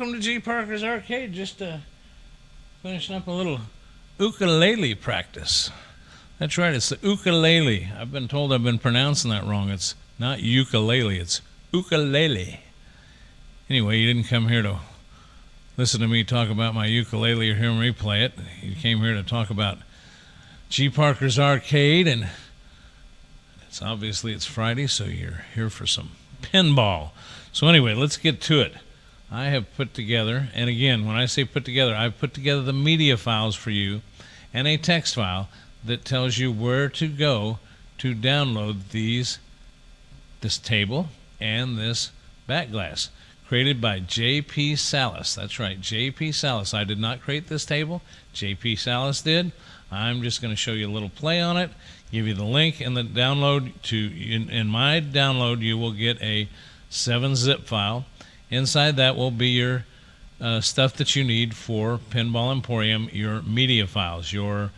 welcome to G.Parkers Arcade. Just finishing up a little ukulele practice. That's right, it's the ukulele. I've been told I've been pronouncing that wrong. It's not ukulele, it's ukulele. Anyway, you didn't come here to listen to me talk about my ukulele or hear me play it. You came here to talk about G.Parkers Arcade, and it's Friday, so you're here for some pinball. So anyway, let's get to it. I have put together, and again, when I say put together, I've put together the media files for you and a text file that tells you where to go to download this table and this back glass, created by J.P. Salas. That's right, J.P. Salas. I did not create this table. J.P. Salas did. I'm just going to show you a little play on it, give you the link and the download. In my download, you will get a 7-zip file. Inside that will be your stuff that you need for Pinball Emporium, your media files, your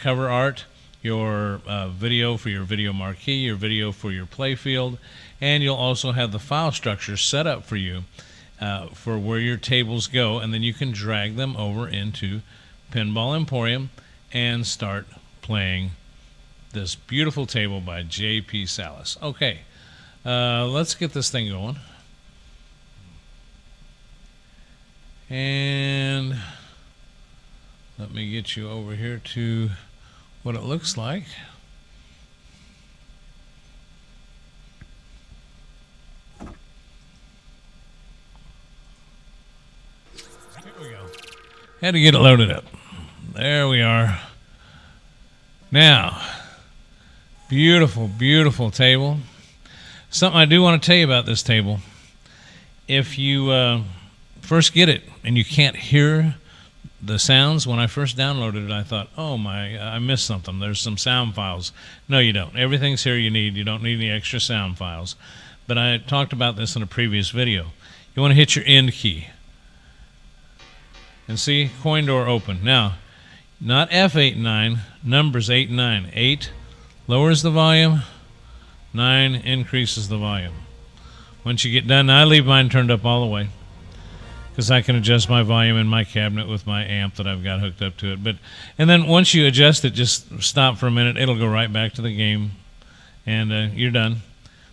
cover art, your video for your video marquee, your video for your play field, and you'll also have the file structure set up for you for where your tables go, and then you can drag them over into Pinball Emporium and start playing this beautiful table by J.P. Salas. Okay, let's get this thing going. And let me get you over here to what it looks like. Here we go. Had to get it loaded up. There we are. Now, beautiful, beautiful table. Something I do want to tell you about this table. If you first get it and you can't hear the sounds, when I first downloaded it, I thought, oh my, I missed something. There's some sound files. No, you don't. Everything's here you need. You don't need any extra sound files. But I talked about this in a previous video. You want to hit your end key. And see, coin door open. Now, not F8 and 9, numbers 8 and 9. 8 lowers the volume, 9 increases the volume. Once you get done, I leave mine turned up all the way, because I can adjust my volume in my cabinet with my amp that I've got hooked up to it. And then once you adjust it, just stop for a minute. It'll go right back to the game, and you're done.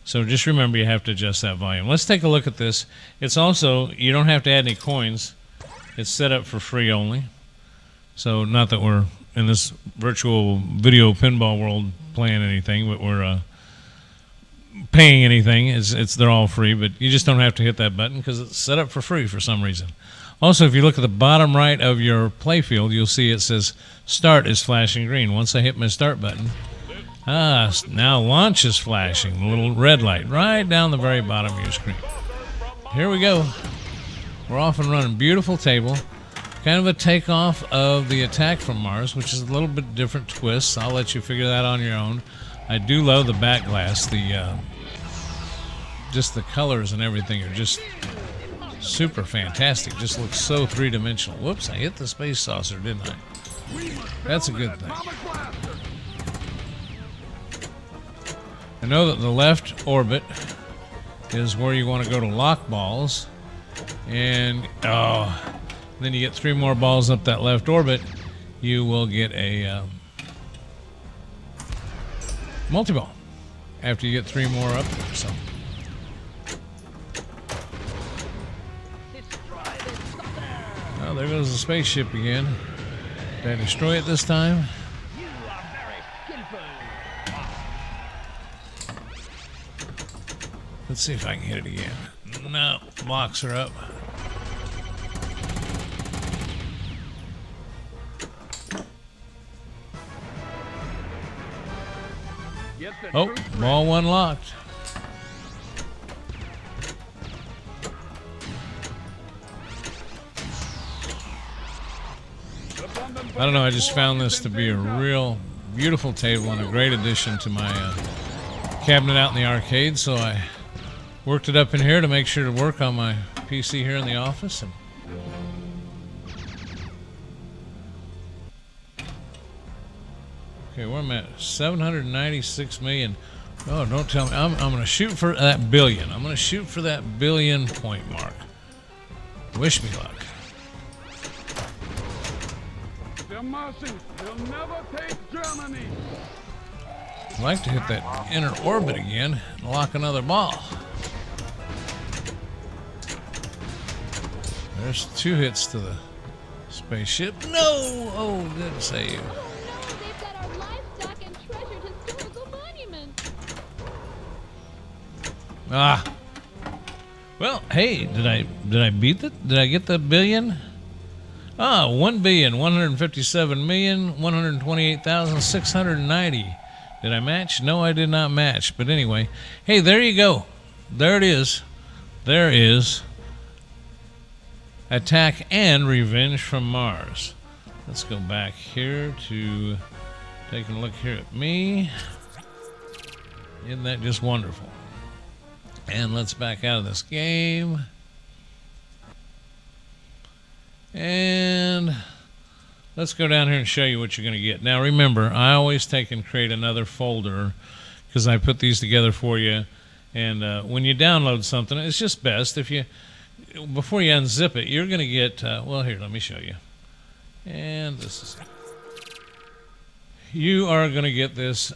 So just remember, you have to adjust that volume. Let's take a look at this. It's also, you don't have to add any coins. It's set up for free only. So not that we're in this virtual video pinball world playing anything, but we're paying anything. They're all free, but you just don't have to hit that button because it's set up for free for some reason. Also, if you look at the bottom right of your playfield, you'll see it says start is flashing green. Once I hit my start button, now launch is flashing, the little red light right down the very bottom of your screen. Here we go. We're off and running. Beautiful table. Kind of a takeoff of the Attack from Mars, which is a little bit different twist. I'll let you figure that on your own. I do love the back glass. Just the colors and everything are just super fantastic. Just looks so three-dimensional. Whoops, I hit the space saucer, didn't I? That's a good thing. I know that the left orbit is where you want to go to lock balls. And then you get 3 more balls up that left orbit, you will get a multi-ball after you get 3 more up there. So there goes the spaceship again. Did I destroy it this time? Let's see if I can hit it again. No, blocks are up. Oh, ball 1 locked. I don't know, I just found this to be a real beautiful table and a great addition to my cabinet out in the arcade, so I worked it up in here to make sure to work on my PC here in the office. And okay, where am I at? 796 million. Oh, don't tell me. I'm going to shoot for that billion. I'm going to shoot for that billion point mark. Wish me luck. The Martians will never take Germany. I'd like to hit that inner orbit again and lock another ball. There's 2 hits to the spaceship. No! Oh, good save. No, they've got our livestock and treasured historical monuments. Ah. Well, hey, did I beat it? Did I get the billion? Ah, 1,157,128,690. Did I match? No, I did not match. But anyway, hey, there you go. There it is. There is Attack and Revenge from Mars. Let's go back here to take a look here at me. Isn't that just wonderful? And let's back out of this game. And let's go down here and show you what you're going to get. Now remember, I always take and create another folder because I put these together for you. And when you download something, it's just best if you, before you unzip it, you're going to get, well, here, let me show you. And this is, you are going to get this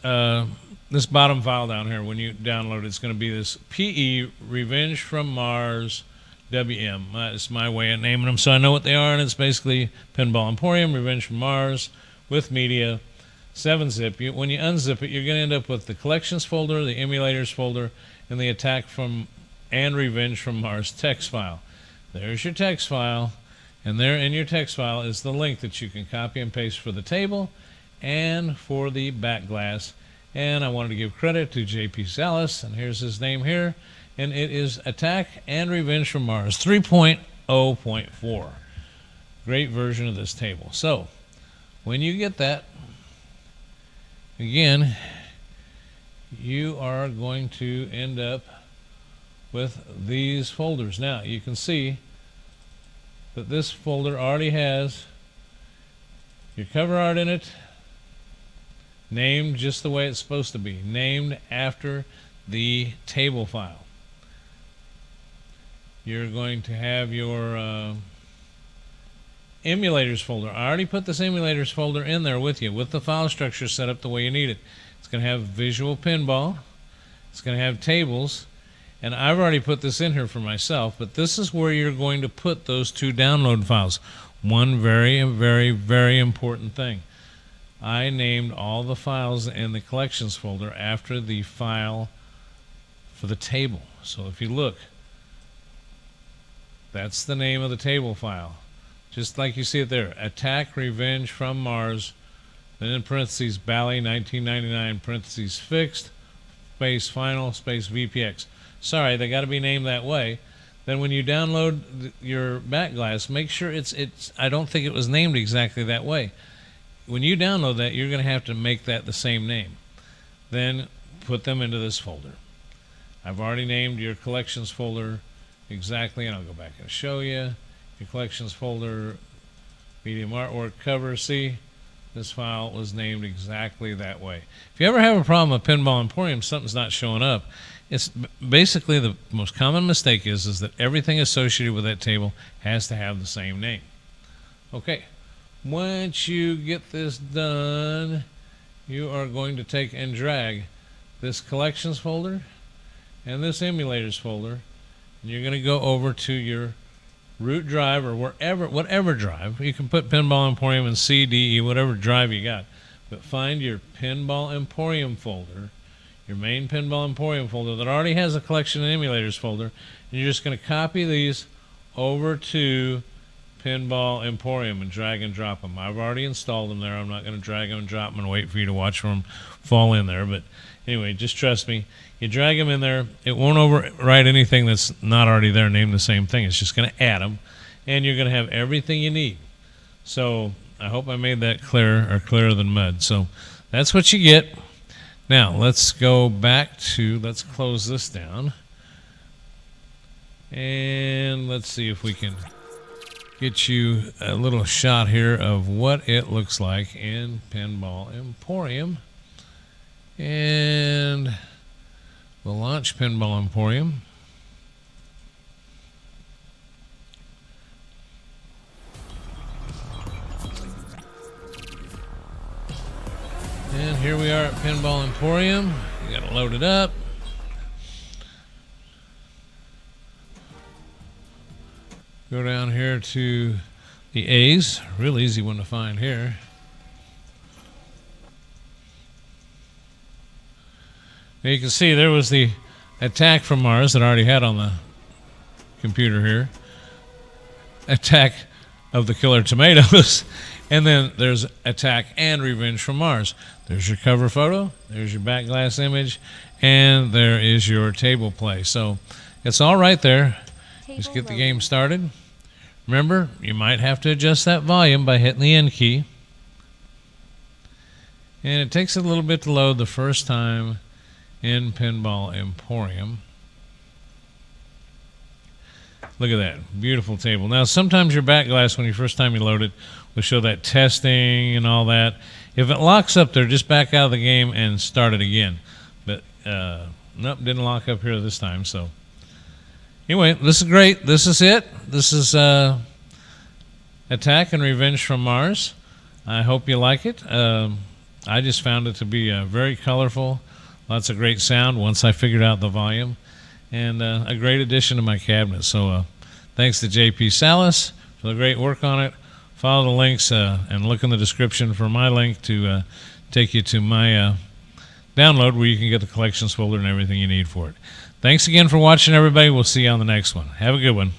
this bottom file down here. When you download it, it's going to be this PE Revenge from Mars WM. It's my way of naming them so I know what they are, and it's basically Pinball Emporium, Revenge from Mars with media, 7-zip. When you unzip it, you're going to end up with the collections folder, the emulators folder, and the Attack from and Revenge from Mars text file. There's your text file, and there in your text file is the link that you can copy and paste for the table and for the back glass. And I wanted to give credit to J.P. Salas, and here's his name here, and it is Attack and Revenge from Mars 3.0.4. Great version of this table. So when you get that, again, you are going to end up with these folders. Now you can see that this folder already has your cover art in it, named just the way it's supposed to be, named after the table file. You're going to have your emulators folder. I already put this emulators folder in there with you, with the file structure set up the way you need it. It's going to have visual pinball, it's going to have tables, and I've already put this in here for myself, but this is where you're going to put those 2 download files. One very, very, very important thing. I named all the files in the collections folder after the file for the table. So if you look, that's the name of the table file. Just like you see it there, Attack Revenge from Mars, then in parentheses, Bally 1999, parentheses fixed, space final, space VPX. Sorry, they got to be named that way. Then when you download your back glass, make sure it's, I don't think it was named exactly that way. When you download that, you're going to have to make that the same name. Then put them into this folder. I've already named your collections folder exactly, and I'll go back and show you. Your collections folder, medium artwork cover. See, this file was named exactly that way. If you ever have a problem with Pinball Emporium, something's not showing up, it's basically the most common mistake is that everything associated with that table has to have the same name. Okay. Once you get this done, you are going to take and drag this collections folder and this emulators folder, and you're going to go over to your root drive or whatever drive. You can put Pinball Emporium and C, D, E, whatever drive you got. But find your Pinball Emporium folder, your main Pinball Emporium folder that already has a collection and emulators folder, and you're just going to copy these over to Pinball Emporium and drag and drop them. I've already installed them there. I'm not going to drag them and drop them and wait for you to watch them fall in there. But anyway, just trust me. You drag them in there. It won't overwrite anything that's not already there named the same thing. It's just going to add them, and you're going to have everything you need. So I hope I made that clear, or clearer than mud. So that's what you get. Now let's go back to, let's close this down, and let's see if we can get you a little shot here of what it looks like in Pinball Emporium. And we'll launch Pinball Emporium. And here we are at Pinball Emporium. You got to load it up. Go down here to the A's. Real easy one to find here. Now you can see there was the Attack from Mars that I already had on the computer here. Attack of the Killer Tomatoes. And then there's Attack and Revenge from Mars. There's your cover photo. There's your back glass image. And there is your table play. So it's all right there. Just get the game started. Remember, you might have to adjust that volume by hitting the N key. And it takes a little bit to load the first time in Pinball Emporium. Look at that. Beautiful table. Now, sometimes your back glass, when you first time you load it, will show that testing and all that. If it locks up there, just back out of the game and start it again. But, nope, didn't lock up here this time. So, anyway, this is great. This is it. This is Attack and Revenge from Mars. I hope you like it. I just found it to be very colorful. Lots of great sound once I figured out the volume. And a great addition to my cabinet. So thanks to J.P. Salas for the great work on it. Follow the links and look in the description for my link to take you to my download where you can get the collections folder and everything you need for it. Thanks again for watching, everybody. We'll see you on the next one. Have a good one.